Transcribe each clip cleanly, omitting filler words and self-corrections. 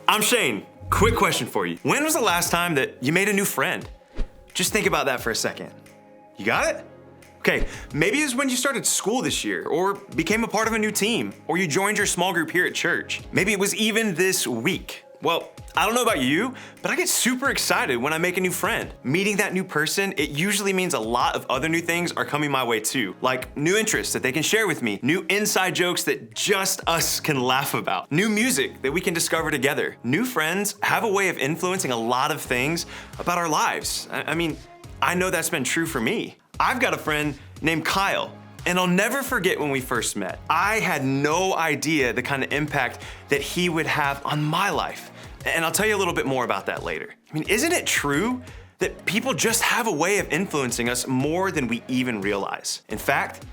I'm Shane. Quick question for you. When was the last time that you made a new friend? Just think about that for a second. You got it? Okay, maybe it was when you started school this year, or became a part of a new team, or you joined your small group here at church. Maybe it was even this week. Well, I don't know about you, but I get super excited when I make a new friend. Meeting that new person, it usually means a lot of other new things are coming my way too, like new interests that they can share with me, new inside jokes that just us can laugh about, new music that we can discover together. New friends have a way of influencing a lot of things about our lives. I mean, I know that's been true for me. I've got a friend named Kyle, and I'll never forget when we first met. I had no idea the kind of impact that he would have on my life. And I'll tell you a little bit more about that later. I mean, isn't it true that people just have a way of influencing us more than we even realize? In fact,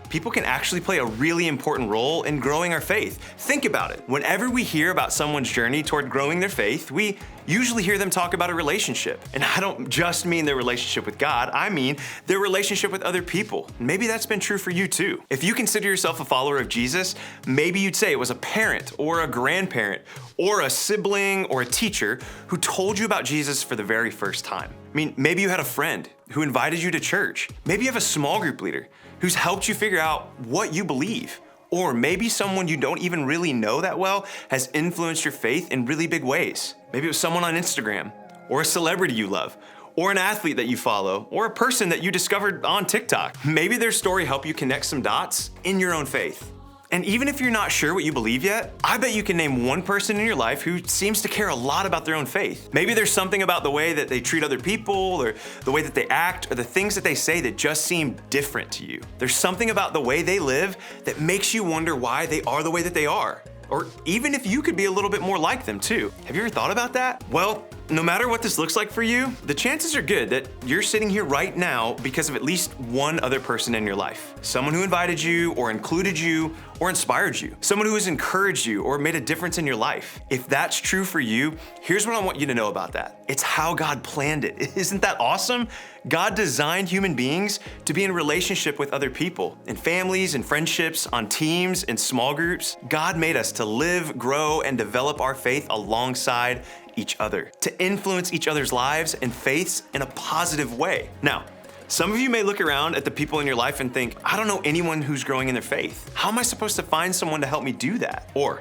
people can actually play a really important role in growing our faith. Think about it. Whenever we hear about someone's journey toward growing their faith, we usually hear them talk about a relationship. And I don't just mean their relationship with God, I mean their relationship with other people. Maybe that's been true for you too. If you consider yourself a follower of Jesus, maybe you'd say it was a parent or a grandparent or a sibling or a teacher who told you about Jesus for the very first time. I mean, maybe you had a friend who invited you to church. Maybe you have a small group leader who's helped you figure out what you believe. Or maybe someone you don't even really know that well has influenced your faith in really big ways. Maybe it was someone on Instagram, or a celebrity you love, or an athlete that you follow, or a person that you discovered on TikTok. Maybe their story helped you connect some dots in your own faith. And even if you're not sure what you believe yet, I bet you can name one person in your life who seems to care a lot about their own faith. Maybe there's something about the way that they treat other people, or the way that they act, or the things that they say that just seem different to you. There's something about the way they live that makes you wonder why they are the way that they are. Or even if you could be a little bit more like them too. Have you ever thought about that? Well, no matter what this looks like for you, the chances are good that you're sitting here right now because of at least one other person in your life. Someone who invited you, or included you, or inspired you. Someone who has encouraged you or made a difference in your life. If that's true for you, here's what I want you to know about that. It's how God planned it. Isn't that awesome? God designed human beings to be in relationship with other people, in families and friendships, on teams, in small groups. God made us to live, grow, and develop our faith alongside each other, to influence each other's lives and faiths in a positive way. Now, some of you may look around at the people in your life and think, I don't know anyone who's growing in their faith. How am I supposed to find someone to help me do that? Or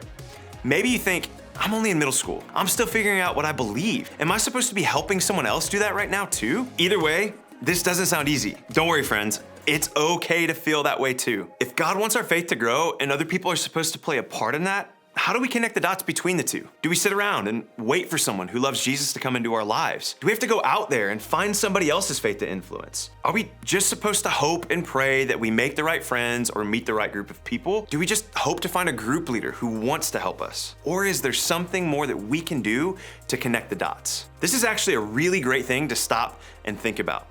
maybe you think, I'm only in middle school. I'm still figuring out what I believe. Am I supposed to be helping someone else do that right now too? Either way, this doesn't sound easy. Don't worry, friends. It's okay to feel that way too. If God wants our faith to grow and other people are supposed to play a part in that, how do we connect the dots between the two? Do we sit around and wait for someone who loves Jesus to come into our lives? Do we have to go out there and find somebody else's faith to influence? Are we just supposed to hope and pray that we make the right friends or meet the right group of people? Do we just hope to find a group leader who wants to help us? Or is there something more that we can do to connect the dots? This is actually a really great thing to stop and think about.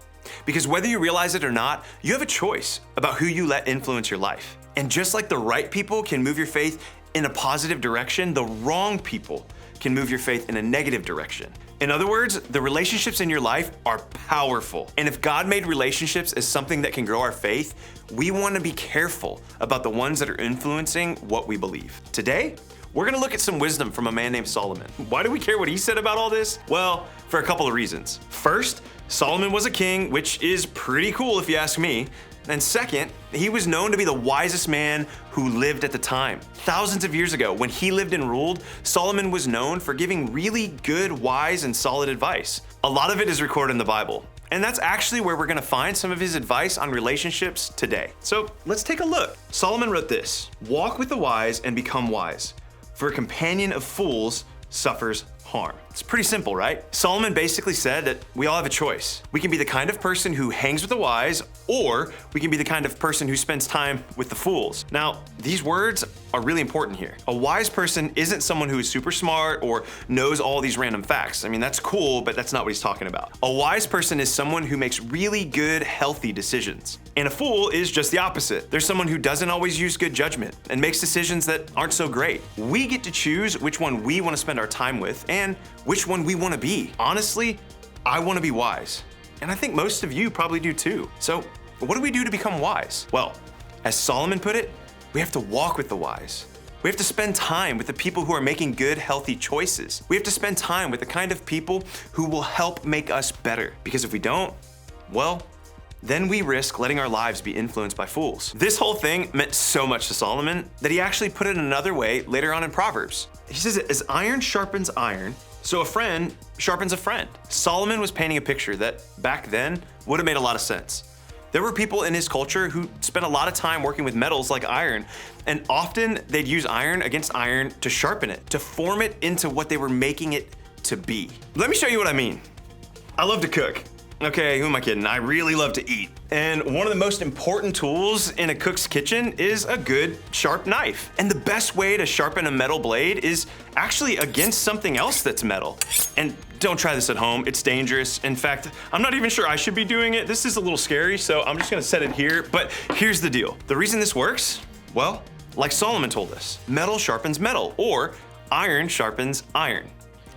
Because whether you realize it or not, you have a choice about who you let influence your life. And just like the right people can move your faith in a positive direction, the wrong people can move your faith in a negative direction. In other words, the relationships in your life are powerful. And if God made relationships as something that can grow our faith, we want to be careful about the ones that are influencing what we believe. Today, we're gonna look at some wisdom from a man named Solomon. Why do we care what he said about all this? Well, for a couple of reasons. First, Solomon was a king, which is pretty cool if you ask me. And second, he was known to be the wisest man who lived at the time. Thousands of years ago, when he lived and ruled, Solomon was known for giving really good, wise, and solid advice. A lot of it is recorded in the Bible. And that's actually where we're gonna find some of his advice on relationships today. So let's take a look. Solomon wrote this: "Walk with the wise and become wise, for a companion of fools suffers harm." It's pretty simple, right? Solomon basically said that we all have a choice. We can be the kind of person who hangs with the wise, or we can be the kind of person who spends time with the fools. Now, these words are really important here. A wise person isn't someone who is super smart or knows all these random facts. I mean, that's cool, but that's not what he's talking about. A wise person is someone who makes really good, healthy decisions. And a fool is just the opposite. They're someone who doesn't always use good judgment and makes decisions that aren't so great. We get to choose which one we want to spend our time with and which one we want to be. Honestly, I want to be wise. And I think most of you probably do too. So what do we do to become wise? Well, as Solomon put it, we have to walk with the wise. We have to spend time with the people who are making good, healthy choices. We have to spend time with the kind of people who will help make us better. Because if we don't, well, then we risk letting our lives be influenced by fools. This whole thing meant so much to Solomon that he actually put it another way later on in Proverbs. He says, as iron sharpens iron, so a friend sharpens a friend. Solomon was painting a picture that back then would have made a lot of sense. There were people in his culture who spent a lot of time working with metals like iron, and often they'd use iron against iron to sharpen it, to form it into what they were making it to be. Let me show you what I mean. I love to cook. Okay, who am I kidding? I really love to eat. And one of the most important tools in a cook's kitchen is a good, sharp knife. And the best way to sharpen a metal blade is actually against something else that's metal. And don't try this at home, it's dangerous. In fact, I'm not even sure I should be doing it. This is a little scary, so I'm just gonna set it here. But here's the deal. The reason this works, well, like Solomon told us, metal sharpens metal, or iron sharpens iron.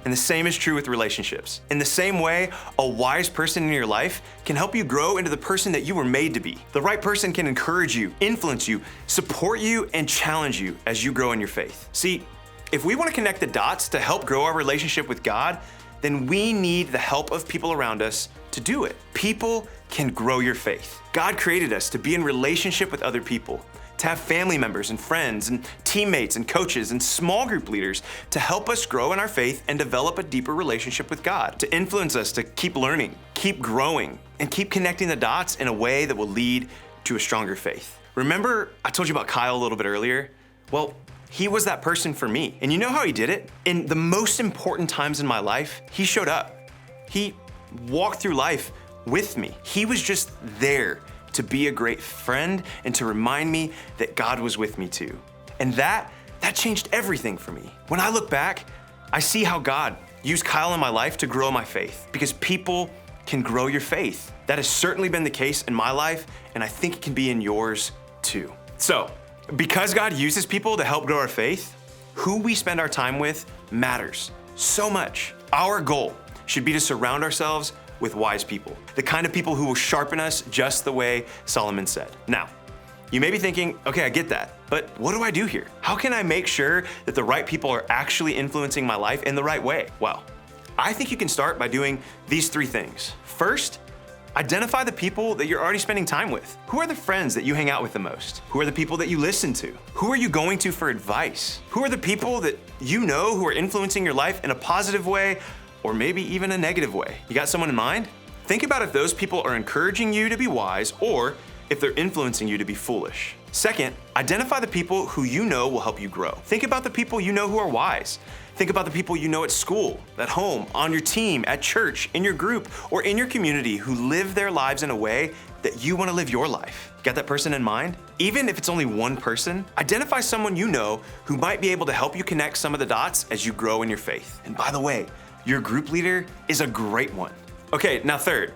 And the same is true with relationships. In the same way, a wise person in your life can help you grow into the person that you were made to be. The right person can encourage you, influence you, support you, and challenge you as you grow in your faith. See, if we want to connect the dots to help grow our relationship with God, then we need the help of people around us to do it. People can grow your faith. God created us to be in relationship with other people, to have family members and friends and teammates and coaches and small group leaders to help us grow in our faith and develop a deeper relationship with God, to influence us to keep learning, keep growing, and keep connecting the dots in a way that will lead to a stronger faith. Remember, I told you about Kyle a little bit earlier? Well, he was that person for me. And you know how he did it? In the most important times in my life, he showed up. He walked through life with me. He was just there to be a great friend and to remind me that God was with me too. And that changed everything for me. When I look back, I see how God used Kyle in my life to grow my faith, because people can grow your faith. That has certainly been the case in my life, and I think it can be in yours too. So, because God uses people to help grow our faith, who we spend our time with matters so much. Our goal should be to surround ourselves with wise people, the kind of people who will sharpen us just the way Solomon said. Now, you may be thinking, okay, I get that, but what do I do here? How can I make sure that the right people are actually influencing my life in the right way? Well, I think you can start by doing these 3 things. First, identify the people that you're already spending time with. Who are the friends that you hang out with the most? Who are the people that you listen to? Who are you going to for advice? Who are the people that you know who are influencing your life in a positive way, or maybe even a negative way? You got someone in mind? Think about if those people are encouraging you to be wise or if they're influencing you to be foolish. Second, identify the people who you know will help you grow. Think about the people you know who are wise. Think about the people you know at school, at home, on your team, at church, in your group, or in your community who live their lives in a way that you want to live your life. Got that person in mind? Even if it's only one person, identify someone you know who might be able to help you connect some of the dots as you grow in your faith. And by the way, your group leader is a great one. Okay, now third,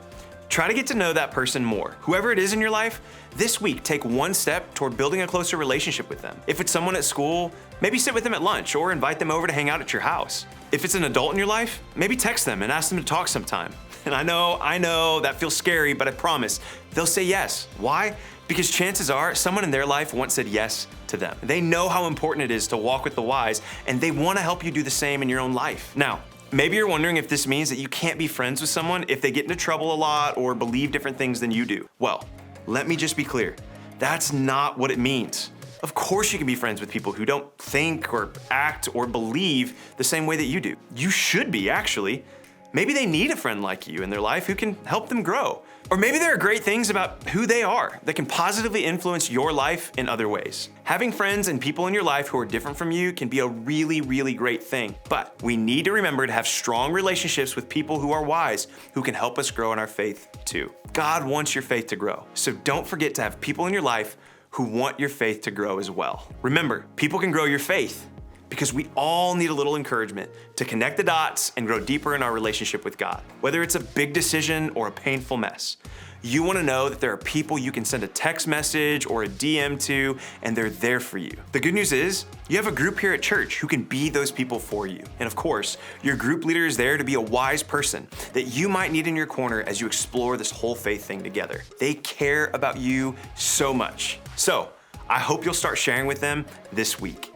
try to get to know that person more. Whoever it is in your life, this week take one step toward building a closer relationship with them. If it's someone at school, maybe sit with them at lunch or invite them over to hang out at your house. If it's an adult in your life, maybe text them and ask them to talk sometime. And I know that feels scary, but I promise they'll say yes. Why? Because chances are someone in their life once said yes to them. They know how important it is to walk with the wise, and they want to help you do the same in your own life. Now, maybe you're wondering if this means that you can't be friends with someone if they get into trouble a lot or believe different things than you do. Well, let me just be clear. That's not what it means. Of course you can be friends with people who don't think or act or believe the same way that you do. You should be, actually. Maybe they need a friend like you in their life who can help them grow. Or maybe there are great things about who they are that can positively influence your life in other ways. Having friends and people in your life who are different from you can be a really, really great thing. But we need to remember to have strong relationships with people who are wise, who can help us grow in our faith too. God wants your faith to grow. So don't forget to have people in your life who want your faith to grow as well. Remember, people can grow your faith because we all need a little encouragement to connect the dots and grow deeper in our relationship with God. Whether it's a big decision or a painful mess, you want to know that there are people you can send a text message or a DM to, and they're there for you. The good news is, you have a group here at church who can be those people for you. And of course, your group leader is there to be a wise person that you might need in your corner as you explore this whole faith thing together. They care about you so much. So, I hope you'll start sharing with them this week.